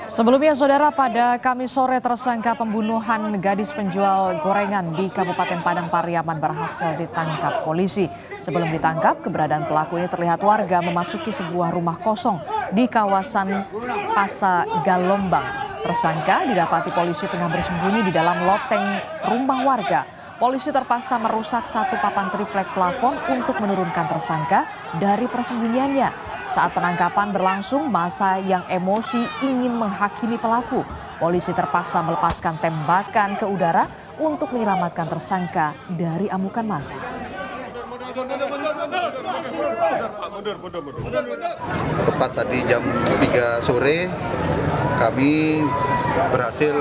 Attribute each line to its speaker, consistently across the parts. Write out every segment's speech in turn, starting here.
Speaker 1: Sebelumnya, saudara, pada Kamis sore tersangka pembunuhan gadis penjual gorengan di Kabupaten Padang Pariaman berhasil ditangkap polisi. Sebelum ditangkap, keberadaan pelaku ini terlihat warga memasuki sebuah rumah kosong di kawasan Pasa Galombang. Tersangka didapati polisi tengah bersembunyi di dalam loteng rumah warga. Polisi terpaksa merusak satu papan triplek plafon untuk menurunkan tersangka dari persembunyiannya. Saat penangkapan berlangsung, massa yang emosi ingin menghakimi pelaku. Polisi terpaksa melepaskan tembakan ke udara untuk menyelamatkan tersangka dari amukan massa.
Speaker 2: Tepat tadi jam 3 sore, kami berhasil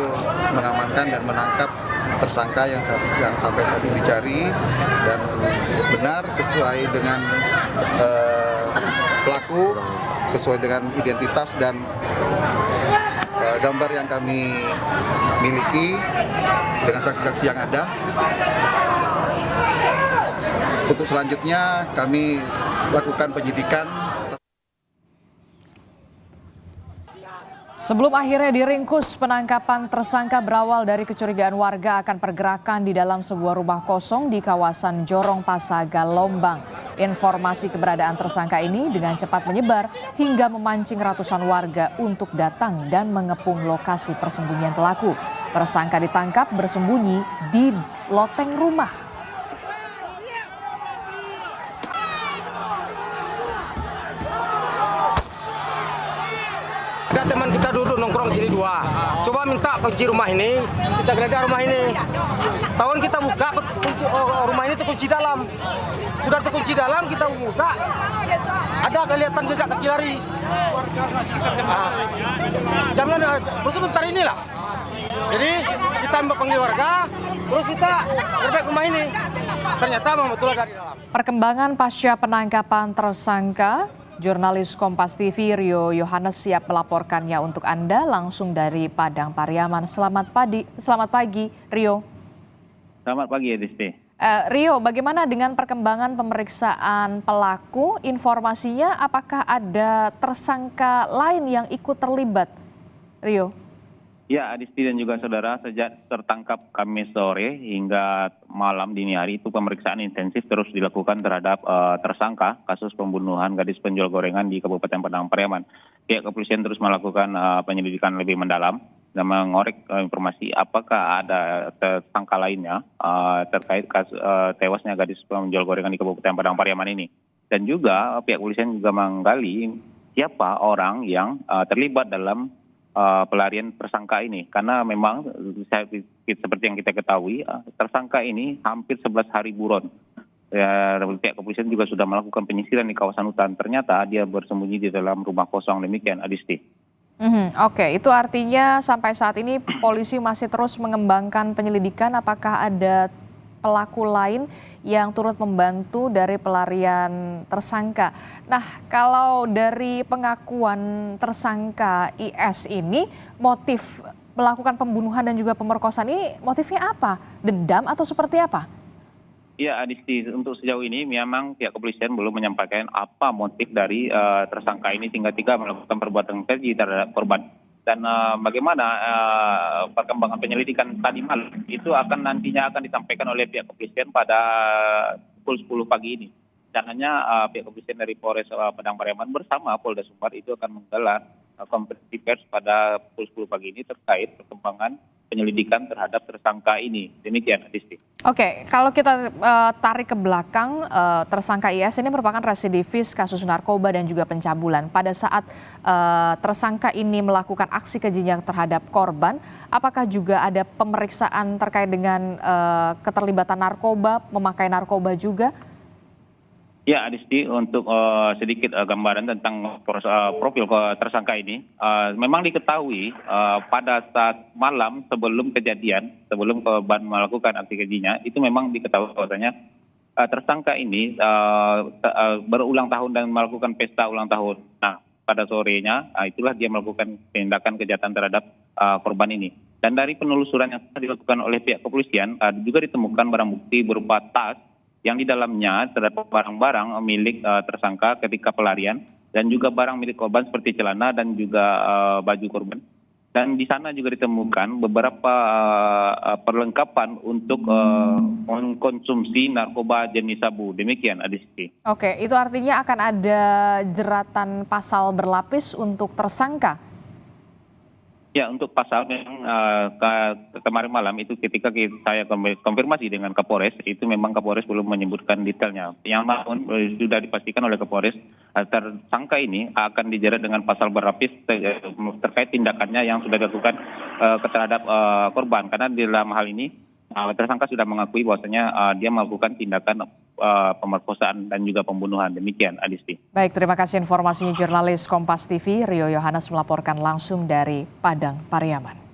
Speaker 2: mengamankan dan menangkap tersangka yang sampai saat ini dicari, dan benar sesuai dengan pelaku, sesuai dengan identitas dan gambar yang kami miliki dengan saksi-saksi yang ada. Untuk selanjutnya kami lakukan penyidikan.
Speaker 1: Sebelum akhirnya diringkus, penangkapan tersangka berawal dari kecurigaan warga akan pergerakan di dalam sebuah rumah kosong di kawasan Jorong Pasa Galombang. Informasi keberadaan tersangka ini dengan cepat menyebar hingga memancing ratusan warga untuk datang dan mengepung lokasi persembunyian pelaku. Tersangka ditangkap bersembunyi di loteng rumah.
Speaker 3: Ada teman kita duduk nongkrong sini dua. Coba minta kunci rumah ini, kita geledah rumah ini. Tahun kita buka, rumah ini terkunci dalam. Sudah terkunci dalam, kita buka. Ada kelihatan jejak kaki lari. Jangan sebentar inilah. Jadi kita panggil warga, terus kita gerbek rumah ini. Ternyata memang betul dari dalam.
Speaker 1: Perkembangan pasca penangkapan tersangka, jurnalis Kompas TV Rio Yohanes siap melaporkannya untuk Anda langsung dari Padang Pariaman. Selamat pagi, Rio.
Speaker 4: Selamat pagi, Edisti.
Speaker 1: Rio, bagaimana dengan perkembangan pemeriksaan pelaku? Informasinya apakah ada tersangka lain yang ikut terlibat? Rio.
Speaker 4: Ya, Adisti dan juga saudara, sejak tertangkap Kamis sore hingga malam dini hari itu pemeriksaan intensif terus dilakukan terhadap tersangka kasus pembunuhan gadis penjual gorengan di Kabupaten Padang Pariaman. Pihak kepolisian terus melakukan penyelidikan lebih mendalam dan mengorek informasi apakah ada tersangka lainnya terkait kasus tewasnya gadis penjual gorengan di Kabupaten Padang Pariaman ini. Dan juga pihak kepolisian juga menggali siapa orang yang terlibat dalam pelarian tersangka ini, karena memang seperti yang kita ketahui tersangka ini hampir 11 hari buron. Pihak kepolisian juga sudah melakukan penyisiran di kawasan hutan, ternyata dia bersembunyi di dalam rumah kosong. Demikian, Adisti.
Speaker 1: Oke, itu artinya sampai saat ini polisi masih terus mengembangkan penyelidikan apakah ada pelaku lain yang turut membantu dari pelarian tersangka. Nah, kalau dari pengakuan tersangka IS ini, motif melakukan pembunuhan dan juga pemerkosaan ini motifnya apa? Dendam atau seperti apa?
Speaker 4: Ya, Adisti, untuk sejauh ini memang pihak kepolisian belum menyampaikan apa motif dari tersangka ini sehingga melakukan perbuatan keji terhadap korban. Dan bagaimana perkembangan penyelidikan tadi malam itu nantinya akan disampaikan oleh pihak kepolisian pada pukul 10 pagi ini. Rencananya pihak kepolisian dari Polres Padang Pariaman bersama Polda Sumbar itu akan menggelar konferensi pers pada pukul 10 pagi ini terkait perkembangan penyelidikan terhadap tersangka ini. Demikian, Adisti.
Speaker 1: Oke, kalau kita tarik ke belakang, tersangka IS ini merupakan residivis kasus narkoba dan juga pencabulan. Pada saat tersangka ini melakukan aksi kejinya terhadap korban, apakah juga ada pemeriksaan terkait dengan keterlibatan narkoba, memakai narkoba juga?
Speaker 4: Ya, Adisti, untuk sedikit gambaran tentang profil tersangka ini, memang diketahui pada saat malam sebelum kejadian, sebelum korban melakukan aksi kejinya, itu memang diketahui bahwasanya tersangka ini berulang tahun dan melakukan pesta ulang tahun. Nah, pada sorenya, itulah dia melakukan tindakan kejahatan terhadap korban ini. Dan dari penelusuran yang dilakukan oleh pihak kepolisian, juga ditemukan barang bukti berupa tas yang di dalamnya terdapat barang-barang milik tersangka ketika pelarian dan juga barang milik korban seperti celana dan juga baju korban. Dan di sana juga ditemukan beberapa perlengkapan untuk mengkonsumsi narkoba jenis sabu. Demikian, Adisti.
Speaker 1: Oke, itu artinya akan ada jeratan pasal berlapis untuk tersangka.
Speaker 4: Ya, untuk pasal memang kemarin malam itu ketika saya konfirmasi dengan Kapolres, itu memang Kapolres belum menyebutkan detailnya. Yang namun sudah dipastikan oleh Kapolres, tersangka ini akan dijerat dengan pasal berlapis terkait tindakannya yang sudah dilakukan terhadap korban. Karena di dalam hal ini tersangka sudah mengakui bahwasanya dia melakukan tindakan pemerkosaan dan juga pembunuhan. Demikian, Adisti.
Speaker 1: Baik, terima kasih informasinya jurnalis Kompas TV Rio Yohanes melaporkan langsung dari Padang Pariaman.